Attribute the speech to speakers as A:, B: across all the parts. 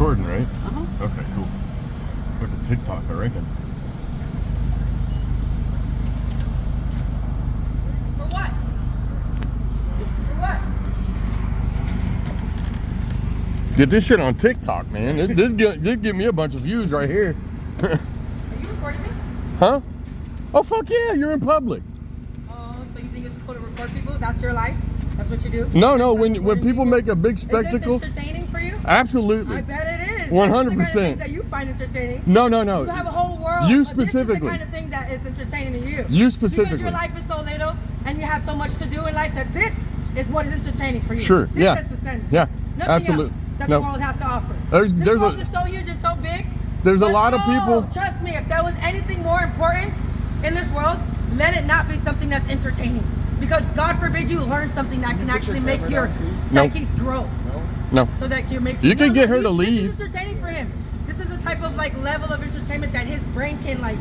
A: recording, right? Okay, cool. Go to TikTok, I reckon.
B: For what? For what?
A: Get this shit on TikTok, man. This give me a bunch of views right here.
B: Are you recording me?
A: Huh? Oh, fuck yeah, you're in public.
B: Oh, so you think it's cool to record people? That's your life? That's what you do?
A: No, when people make a big spectacle.
B: Is this entertaining for you?
A: Absolutely.
B: I bet it is.
A: 100%.
B: This is the kind of things that you find entertaining.
A: No.
B: You have a whole world.
A: You
B: This is
A: specifically.
B: the kind of things that is entertaining to you.
A: You specifically.
B: Because your life is so little and you have so much to do in life that this is what is entertaining for you.
A: Sure.
B: This
A: Yeah.
B: is essential.
A: Yeah.
B: Nothing
A: Absolutely.
B: else that
A: No.
B: the world has to offer.
A: There's
B: this world
A: a
B: is so huge and so big.
A: there's a lot of people.
B: Trust me, if there was anything more important in this world, let it not be something that's entertaining. Because God forbid you learn something that can actually make your psyches grow.
A: No.
B: So that you make
A: You can get her to leave.
B: This is entertaining for him. This is a type of like level of entertainment that his brain can like.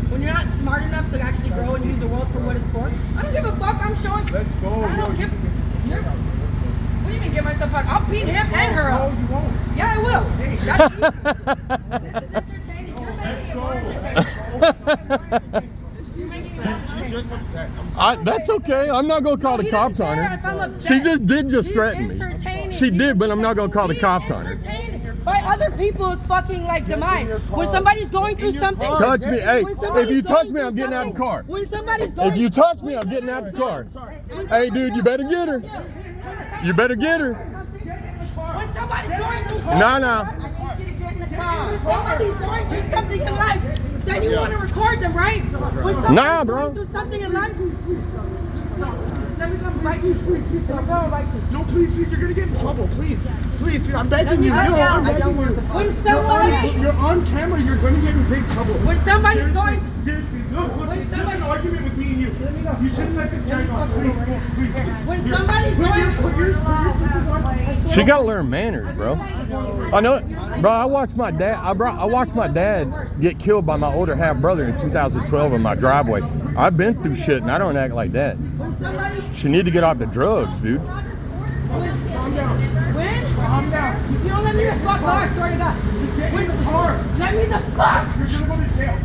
B: When you're not smart enough to actually grow and use the world for what it's for, I don't give a fuck. I'm showing.
C: Let's go.
B: I don't give. What do you mean, get myself up? I'll beat him and her up.
C: No, you won't.
B: Yeah, I will. That's easy. This is entertaining. You're making it more entertaining. You're making it more entertaining.
C: She's just upset.
A: That's okay. I'm not gonna call the cops on her.
B: If I'm upset.
A: She just did
B: He's
A: threaten me.
B: entertaining.
A: She did, but I'm not gonna call the
B: He's
A: cops on her.
B: entertained by other people's fucking like demise. When somebody's going through something,
A: Touch me, hey!
B: when
A: If
B: somebody's
A: you touch
B: going
A: me, I'm
B: through
A: getting out of the car.
B: something, When somebody's going,
A: If you touch me, I'm getting out of the car. Hey, dude, you better get her. You better get her.
B: when somebody's going through something,
A: No.
B: when somebody's going through something in life, then you want to record them, right? When somebody's
A: Nah, bro.
B: going through something in life, let me come bite you. Let me come bite you.
C: No, please, you're gonna get in trouble. Please, please, I'm begging you. I'm begging you.
B: When somebody,
C: You're on camera. You're gonna get in big trouble.
B: when somebody's going,
C: Seriously, look,
B: When
C: this is
B: somebody-
C: an argument with me and you. You shouldn't let this drag on. Please.
B: when somebody's
C: Put
B: going,
C: your on.
A: She gotta learn manners, bro. I know it, bro. I watched my dad. I watched my dad get killed by my older half brother in 2012 in my driveway. I've been through shit, and I don't act like that.
B: when somebody,
A: She need to get off the drugs, dude.
C: Calm down.
B: when,
C: Calm down.
B: if you don't let me the fuck go, I swear to God.
C: Just get in the car.
B: Let me the fuck.
C: You're gonna go to jail.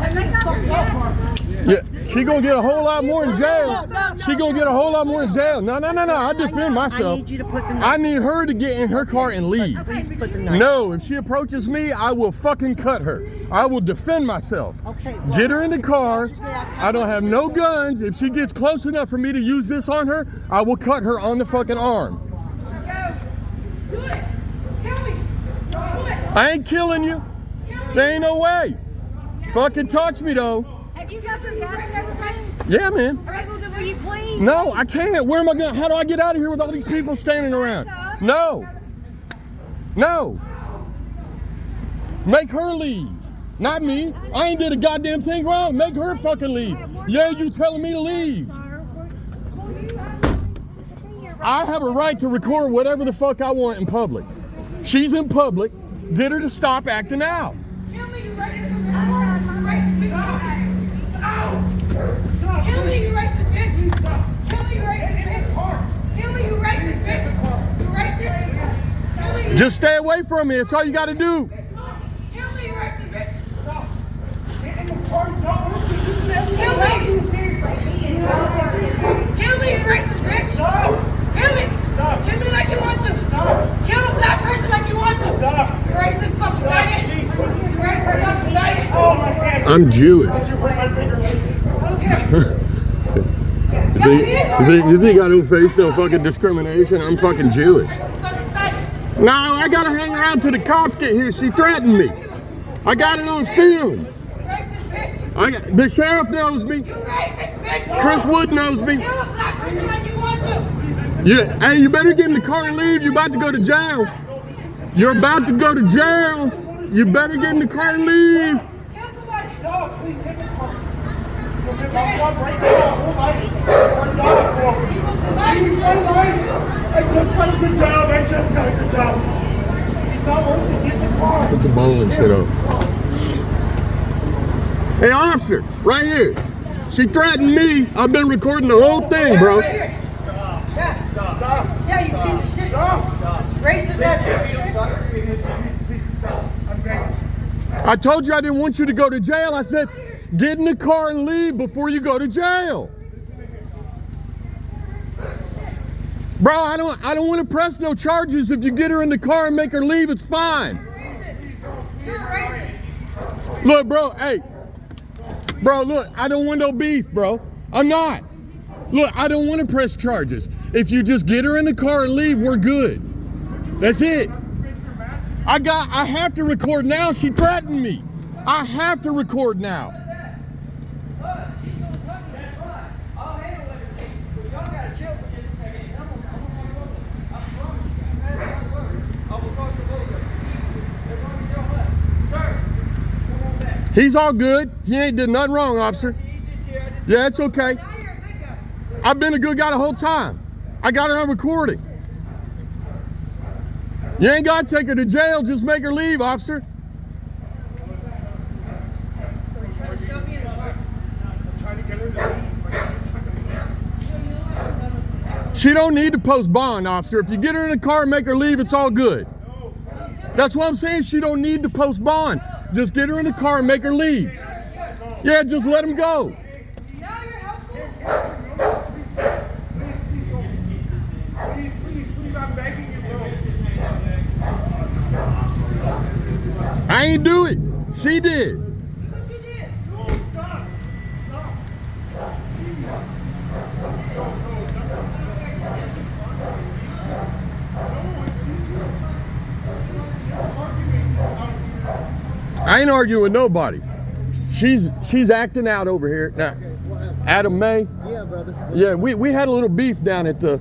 B: Let me the fuck go.
A: Yeah, she gonna get a whole lot more in jail. She gonna get a whole lot more in jail. No. I defend myself.
D: I need you to put the knife.
A: I need her to get in her car and leave.
D: Please put the knife.
A: No, if she approaches me, I will fucking cut her. I will defend myself.
D: Okay.
A: Get her in the car. I don't have no guns. If she gets close enough for me to use this on her, I will cut her on the fucking arm.
B: Do it. Kill me. Do it.
A: I ain't killing you. There ain't no way. Fucking touch me though.
D: Have you got your gas mask?
A: Yeah, man.
D: All right, well, then will you please?
A: No, I can't. Where am I going? How do I get out of here with all these people standing around? No. Make her leave. Not me. I ain't did a goddamn thing wrong. Make her fucking leave. Yeah, you telling me to leave. I have a right to record whatever the fuck I want in public. She's in public. Get her to stop acting out.
B: Kill me, you racist. Racist bitch. Kill me, you racist bitch. Kill me, you racist bitch. Kill me, you racist bitch. You racist. Kill me, you
A: Just stay away from me. That's all you got to do.
B: Kill me, you racist bitch. Kill me. Kill me, you racist bitch. Kill me. Kill me like you want to. Kill a black person like you want to. You racist fucking faggot. You racist fucking faggot.
A: I'm Jewish.
B: I don't care.
A: You think I don't face no fucking discrimination? I'm fucking Jewish.
B: Racist fucking faggot.
A: No, I gotta hang around till the cops get here. She threatened me. I got it on film.
B: Racist bitch.
A: The sheriff knows me.
B: You racist bitch.
A: Chris Wood knows me.
B: Kill a black person like you want to.
A: Hey, you better get in the car and leave. You're about to go to jail. You're about to go to jail. You better get in the car and leave.
B: Kill somebody.
C: They just got a good job. They just got a good job. He's not worth it. Get the car.
A: Put the bowling shit up. Hey, officer, right here. She threatened me. I've been recording the whole thing, bro.
B: Right here. Yeah, you piece of shit. Racist ass piece of shit.
A: I told you I didn't want you to go to jail. I said, get in the car and leave before you go to jail. Bro, I don't want to press no charges. If you get her in the car and make her leave, it's fine.
B: You're racist.
A: Look, bro, hey. Bro, look, I don't want no beef, bro. I'm not. Look, I don't want to press charges. If you just get her in the car and leave, we're good. That's it. I have to record now. She threatened me. I have to record now. He's all good. He ain't did nothing wrong, officer. Yeah, it's okay.
B: Now you're a good guy.
A: I've been a good guy the whole time. I got her on recording. You ain't got to take her to jail. Just make her leave, officer. She don't need to post bond, officer. If you get her in the car and make her leave, it's all good. That's what I'm saying. She don't need to post bond. Just get her in the car and make her leave. Yeah, just let him go.
B: Now you're helpful.
C: Please, I'm begging you, bro.
A: I ain't do it. She did.
B: What she did.
C: No, stop. Please. No, it's easier.
A: I ain't arguing with nobody. She's acting out over here now. Adam May.
E: Yeah, brother.
A: Yeah, we had a little beef down at the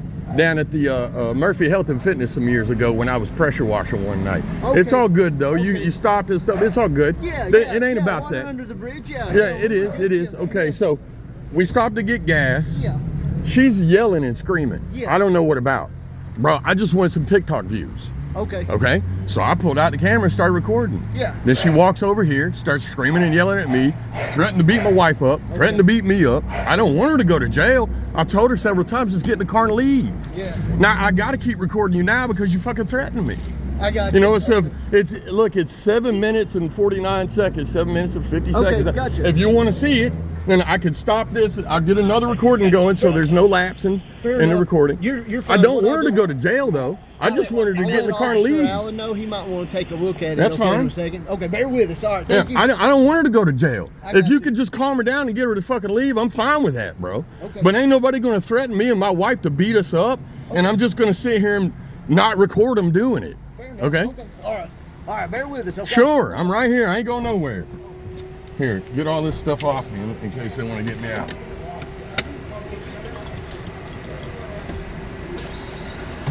A: Murphy Health and Fitness some years ago when I was pressure washing one night.
E: Okay.
A: It's all good though.
E: Okay.
A: You stopped and stuff. It's all good.
E: Yeah,
A: It ain't about
E: water
A: that.
E: Under the bridge, yeah.
A: Yeah, it is. It is. Okay, so we stopped to get gas.
E: Yeah.
A: She's yelling and screaming.
E: Yeah.
A: I don't know what about. Bro, I just wanted some TikTok views.
E: Okay.
A: Okay, so I pulled out the camera and started recording.
E: Yeah.
A: Then she walks over here, starts screaming and yelling at me, threatened to beat my wife up, threatened to beat me up. I don't want her to go to jail. I've told her several times, just get in the car and leave.
E: Yeah.
A: Now I got to keep recording you now because you fucking threatened me.
E: I got
A: You know, it's 7 minutes and 49 seconds, 7 minutes and 50
E: Okay,
A: seconds.
E: gotcha.
A: If you want to see it, then I could stop this. I'll get another recording going so there's no lapse in the
E: enough.
A: recording.
E: You're
A: I
E: fine.
A: don't
E: What
A: want her
E: I'll
A: to
E: do-
A: go to jail though. I just want her to get in the car and leave.
E: Alan know he might want to take a look at it.
A: That's
E: okay,
A: fine.
E: In a second. Okay, bear with us. All right,
A: Yeah,
E: thank you.
A: I don't want her to go to jail.
E: I
A: If
E: got
A: you
E: you.
A: could just calm her down and get her to fucking leave, I'm fine with that, bro.
E: Okay.
A: But ain't nobody gonna threaten me and my wife to beat us up, and I'm just gonna sit here and not record them doing it.
E: Fair enough.
A: Okay?
E: All right, bear with us. Okay.
A: Sure, I'm right here. I ain't going nowhere. Here, get all this stuff off me in case they want to get me out.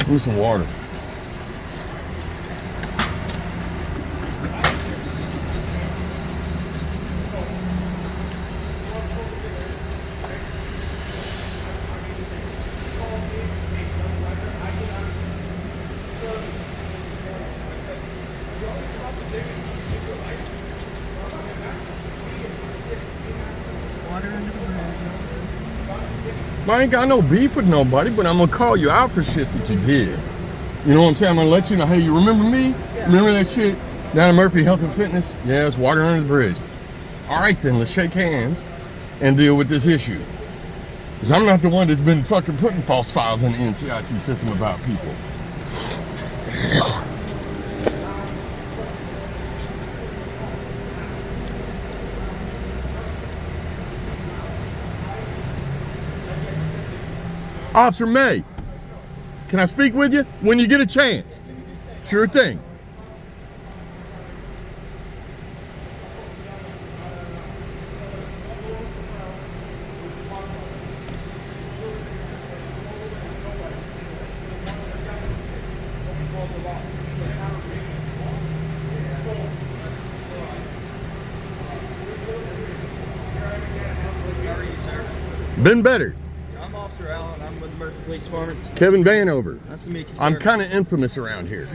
A: Give me some water.
E: Water under the bridge.
A: I ain't got no beef with nobody, but I'm gonna call you out for shit that you did. You know what I'm saying? I'm gonna let you know, hey, you remember me? Remember that shit down at Murphy Health and Fitness? Yeah, it's water under the bridge. All right then, let's shake hands and deal with this issue. Because I'm not the one that's been fucking putting false files in the NCIC system about people. Officer May, can I speak with you when you get a chance? Sure thing. Been better.
F: I'm Officer Allen. I'm with the Murphy Police Department.
A: Kevin Vanover.
F: Nice to meet you, sir.
A: I'm kind of infamous around here.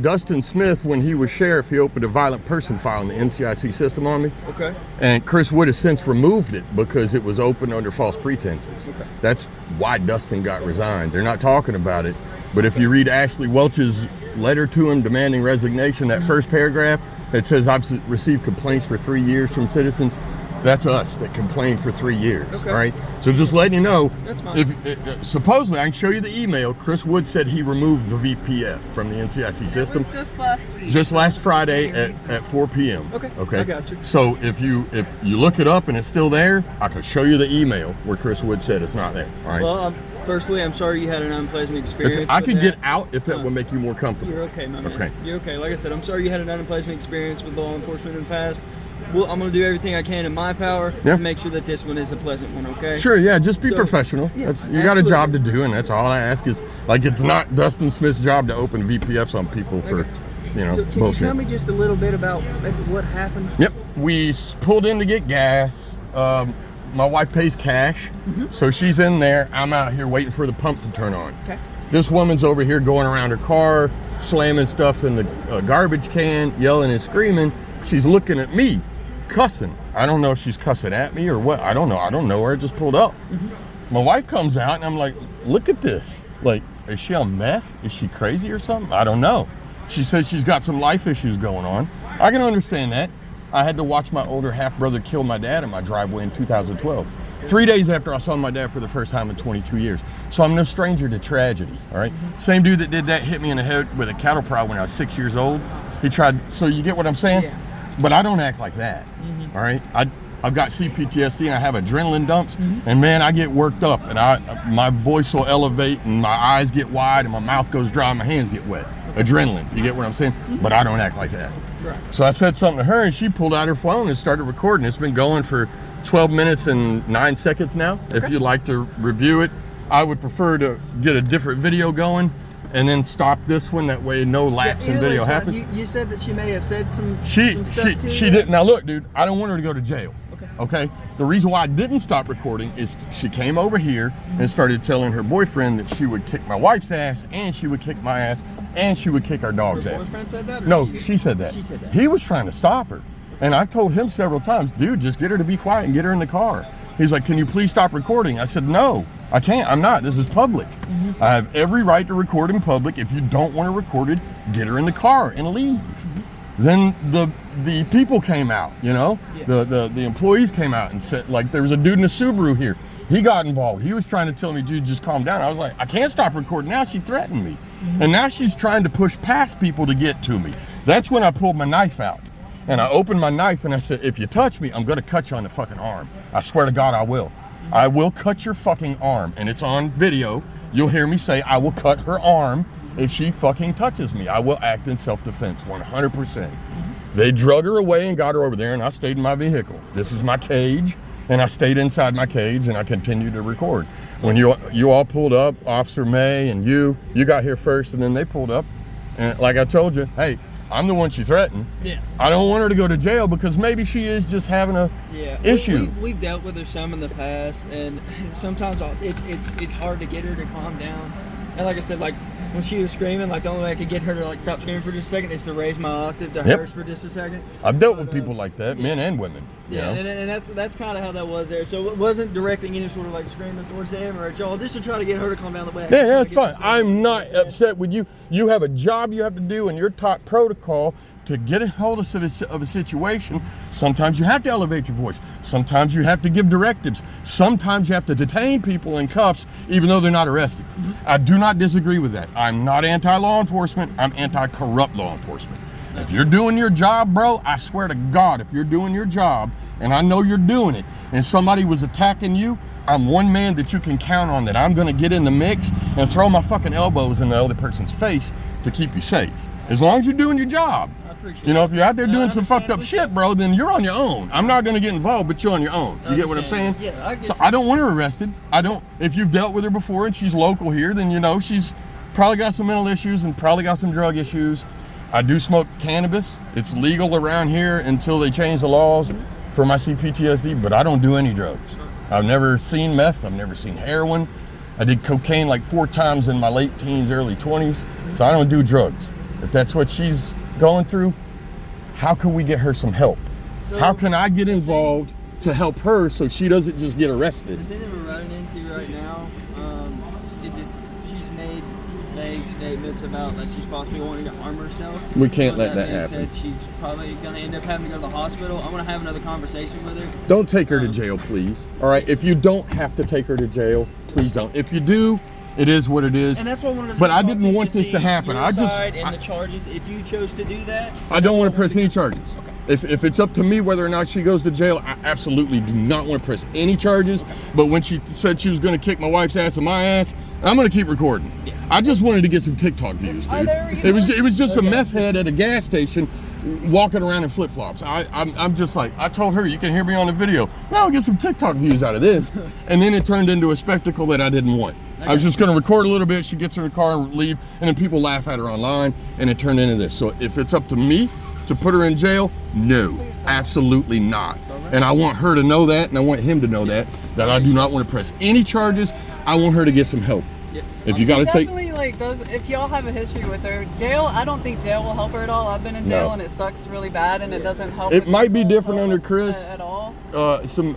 A: Dustin Smith, when he was sheriff, he opened a violent person file in the NCIC system on me.
F: Okay.
A: And Chris Wood has since removed it because it was open under false pretenses.
F: Okay.
A: That's why Dustin got resigned. They're not talking about it. But if you read Ashley Welch's letter to him demanding resignation, that first paragraph, It says I've received complaints for 3 years from citizens. That's us that complained for 3 years.
F: Okay.
A: All right. So just letting you know.
F: That's fine.
A: If supposedly I can show you the email. Chris Wood said he removed the VPF from the NCIC system.
D: It was just last week.
A: Just last Friday at 4 p.m.
F: Okay.
A: Okay.
F: I got you.
A: So if you look it up and it's still there, I can show you the email where Chris Wood said it's not there. All right.
F: Well, firstly, I'm sorry you had an unpleasant experience.
A: I
F: with
A: could
F: that.
A: get out if that would make you more comfortable.
F: You're okay, my man.
A: Okay.
F: You're okay. Like I said, I'm sorry you had an unpleasant experience with law enforcement in the past. Well, I'm going to do everything I can in my power
A: Yeah.
F: to make sure that this one is a pleasant one, okay?
A: Sure, yeah, just be
F: So-
A: professional.
F: Yeah,
A: You got a
F: absolutely.
A: job to do, and that's all I ask is, like, it's not Dustin Smith's job to open VPFs on people for,
F: So can
A: bullshit.
F: you tell me just a little bit about what happened?
A: Yep, we pulled in to get gas. My wife pays cash, so she's in there. I'm out here waiting for the pump to turn on.
F: Okay.
A: This woman's over here going around her car, slamming stuff in the garbage can, yelling and screaming. She's looking at me, cussing. I don't know if she's cussing at me or what. I don't know. I don't know her. I just pulled up. My wife comes out and I'm like, look at this. Like, is she on meth? Is she crazy or something? I don't know. She says she's got some life issues going on. I can understand that. I had to watch my older half-brother kill my dad in my driveway in 2012. 3 days after I saw my dad for the first time in 22 years. So I'm no stranger to tragedy, all right? Same dude that did that hit me in the head with a cattle prod when I was 6 years old. He tried, so you get what I'm saying?
F: Yeah.
A: But I don't act like that, all right? I've got CPTSD and I have adrenaline dumps, and man, I get worked up and my voice will elevate and my eyes get wide and my mouth goes dry and my hands get wet. Adrenaline, you get what I'm saying? But I don't act like that.
F: Right.
A: So I said something to her and she pulled out her phone and started recording. It's been going for 12 minutes and 9 seconds now. If you'd like to review it, I would prefer to get a different video going and then stop this one. That way no lapse in
F: either
A: video
F: way's fine.
A: happens.
F: You said that she may have said some
A: She
F: stuff to
A: she
F: you.
A: didn't. Now look, dude, I don't want her to go to jail.
F: Okay.
A: Okay. The reason why I didn't stop recording is she came over here and started telling her boyfriend that she would kick my wife's ass and she would kick my ass and she would kick our dog's
F: Her
A: ass.
F: boyfriend said that? Or
A: No, she said that.
F: She said that.
A: He was trying to stop her. And I told him several times, dude, just get her to be quiet and get her in the car. He's like, can you please stop recording? I said, no, I can't. I'm not. This is public. I have every right to record in public. If you don't want to record it, get her in the car and leave. Then the people came out, you know, the employees came out and said, like, there was a dude in a Subaru here. He got involved. He was trying to tell me, dude, just calm down. I was like, I can't stop recording now. She threatened me. And now she's trying to push past people to get to me. That's when I pulled my knife out. And I opened my knife and I said, if you touch me, I'm going to cut you on the fucking arm. I swear to God, I will. I will cut your fucking arm. And it's on video. You'll hear me say, I will cut her arm if she fucking touches me. I will act in self-defense, 100%. They drug her away and got her over there and I stayed in my vehicle. This is my cage. And I stayed inside my cage and I continued to record. When you all pulled up, Officer May and you got here first and then they pulled up. And like I told you, hey, I'm the one she threatened.
F: Yeah.
A: I don't want her to go to jail because maybe she is just having a issue.
F: We've dealt with her some in the past, and sometimes it's hard to get her to calm down. And like I said, like when she was screaming, like the only way I could get her to like stop screaming for just a second is to raise my octave to hers for just a second.
A: I've dealt with people like that, men and women.
F: Yeah,
A: You know?
F: and that's kind of how that was there. So it wasn't directing any sort of like screaming towards them or at y'all, just to try to get her to calm down the way.
A: Yeah, it's fine. I'm not upset with you. You have a job you have to do, and your top protocol to get a hold of a situation. Sometimes you have to elevate your voice. Sometimes you have to give directives. Sometimes you have to detain people in cuffs, even though they're not arrested. I do not disagree with that. I'm not anti-law enforcement. I'm anti-corrupt law enforcement. If you're doing your job, bro, I swear to God, if you're doing your job, and I know you're doing it, and somebody was attacking you, I'm one man that you can count on that I'm gonna get in the mix and throw my fucking elbows in the other person's face to keep you safe. As long as you're doing your job.
F: I appreciate
A: You know, if you're out there
F: No,
A: doing
F: I
A: some fucked up
F: understand.
A: shit, bro, then you're on your own. I'm not gonna get involved, but you're on your own. You get what I'm saying?
F: Yeah, I get
A: So
F: you.
A: I don't want her arrested. I don't, if you've dealt with her before and she's local here, then you know she's probably got some mental issues and probably got some drug issues. I do smoke cannabis. It's legal around here until they change the laws for my CPTSD, but I don't do any drugs. I've never seen meth. I've never seen heroin. I did cocaine like 4 times in my late teens, early 20s. So I don't do drugs. If that's what she's going through, how can we get her some help? How can I get involved to help her so she doesn't just get arrested?
F: The thing that we're running into right now is she's made vague statements about that she's possibly wanting to harm herself.
A: We can't
F: With
A: let that
F: being
A: happen.
F: said, she's probably going to end up having to go to the hospital. I'm going to have another conversation with her.
A: Don't take her to jail, please. All right. If you don't have to take her to jail, please don't. If you do, it is what it is.
F: And that's what I wanted to
A: But I
F: talk
A: didn't
F: to you
A: want this
F: see
A: to happen.
F: your
A: I just-
F: side and the charges. If you chose to do that,
A: I don't want to
F: that's
A: press
F: what I
A: any
F: wanted
A: charges.
F: Okay.
A: If it's up to me whether or not she goes to jail, I absolutely do not want to press any charges. But when she said she was going to kick my wife's ass and my ass, I'm going to keep recording.
F: Yeah.
A: I just wanted to get some TikTok views,
D: Are
A: dude.
D: there
A: It was just a meth head at a gas station walking around in flip flops. I'm just like, I told her, you can hear me on the video. Now I'll get some TikTok views out of this. And then it turned into a spectacle that I didn't want. I was just going to record a little bit. She gets in her car and leave, and then people laugh at her online, and it turned into this. So if it's up to me to put her in jail, no, absolutely not. And I want her to know that, and I want him to know that I do not want to press any charges. I want her to get some help. If you got to take,
G: definitely like does. If y'all have a history with her, jail. I don't think jail will help her at all. I've been in jail
A: No.
G: and it sucks really bad, and it doesn't help.
A: It
G: with
A: might be
G: mental
A: different
G: health
A: under Chris.
G: at all.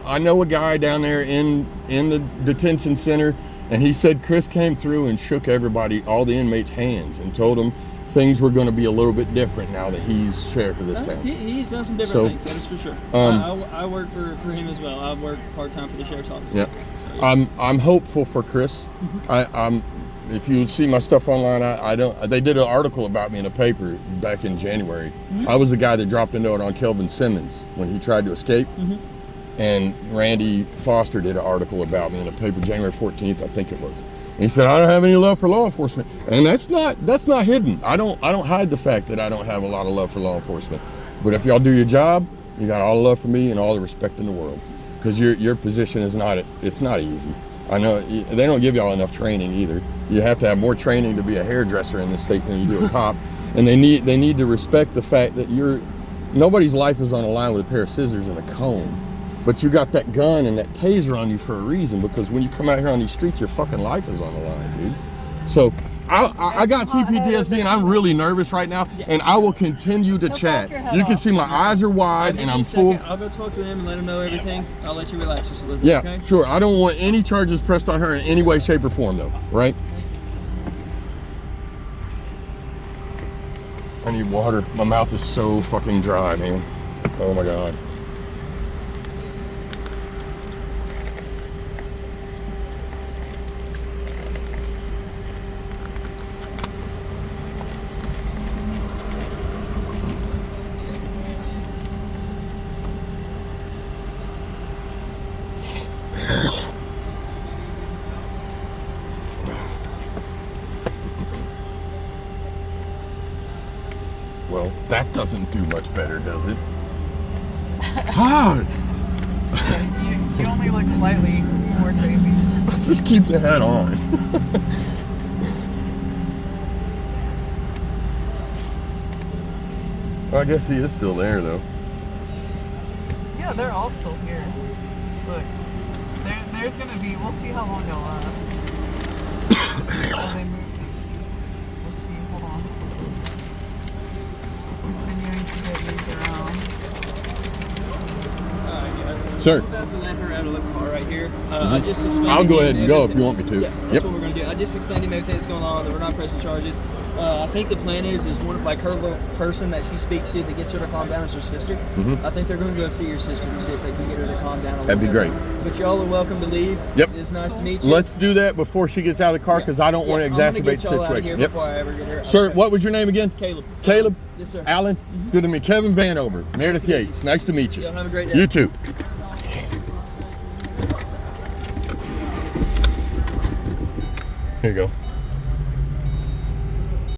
A: I know a guy down there in the detention center, and he said Chris came through and shook everybody, all the inmates' hands, and told them things were going to be a little bit different now that he's sheriff of this town.
F: He's done some different
A: So,
F: things, that is for sure. I work for him as well. I work part-time for the sheriff's office.
A: Yeah,
F: So, yeah.
A: I'm hopeful for Chris. I'm if you see my stuff online, I don't. They did an article about me in a paper back in January. I was the guy that dropped a note on Kelvin Simmons when he tried to escape. And Randy Foster did an article about me in a paper January 14th, I think it was. And he said, I don't have any love for law enforcement. And that's not hidden. I don't hide the fact that I don't have a lot of love for law enforcement. But if y'all do your job, you got all the love for me and all the respect in the world. Because your position is not easy. I know they don't give y'all enough training either. You have to have more training to be a hairdresser in this state than you do a cop. And they need to respect the fact that nobody's life is on the line with a pair of scissors and a comb. But you got that gun and that taser on you for a reason, because when you come out here on these streets, your fucking life is on the line, dude. So I got CPTSD and I'm really nervous right now, and I will continue to chat. You can see my eyes are wide and I'm full.
F: I'll go talk to them and let them know everything. I'll let you relax just a little bit.
A: Yeah,
F: Okay?
A: sure. I don't want any charges pressed on her in any way, shape, or form, though, right? I need water. My mouth is so fucking dry, man. Oh my God. Well, that doesn't do much better, does it? Ah,
G: You only look slightly more crazy.
A: let's just keep the hat on. Well, I guess he is still there, though.
G: Yeah, they're all still here. Look, there's gonna be. We'll see how long they'll last. Oh, they moved it. Let's see. Hold on. It's continuing to get moved around.
A: Sir.
F: I'm about to let her out of the car right here. I just explained.
A: I'll
F: to
A: go
F: him
A: ahead and go if
F: everything.
A: you want me to.
F: Yeah, that's
A: Yep.
F: what we're gonna do. I just explained to him everything that's going on. That we're not pressing charges. I think the plan is one of, like, her little person that she speaks to that gets her to calm down is her sister. I think they're going to go see your sister to see if they can get her to calm down a little
A: That'd be
F: bit.
A: great.
F: But y'all are welcome to leave.
A: Yep.
F: It's nice to meet you.
A: Let's do that before she gets out of the car, because I don't want to
F: I'm gonna
A: exacerbate
F: get
A: the
F: y'all out of here
A: situation. Yep.
F: before I ever get her.
A: Sir,
F: Okay.
A: what was your name again?
F: Caleb.
A: Caleb?
F: Yes, sir.
A: Alan? Good to meet you. Kevin Vanover. Meredith
F: to meet you.
A: Yates. Nice to meet you.
F: Y'all have a great day.
A: You too. Here you go.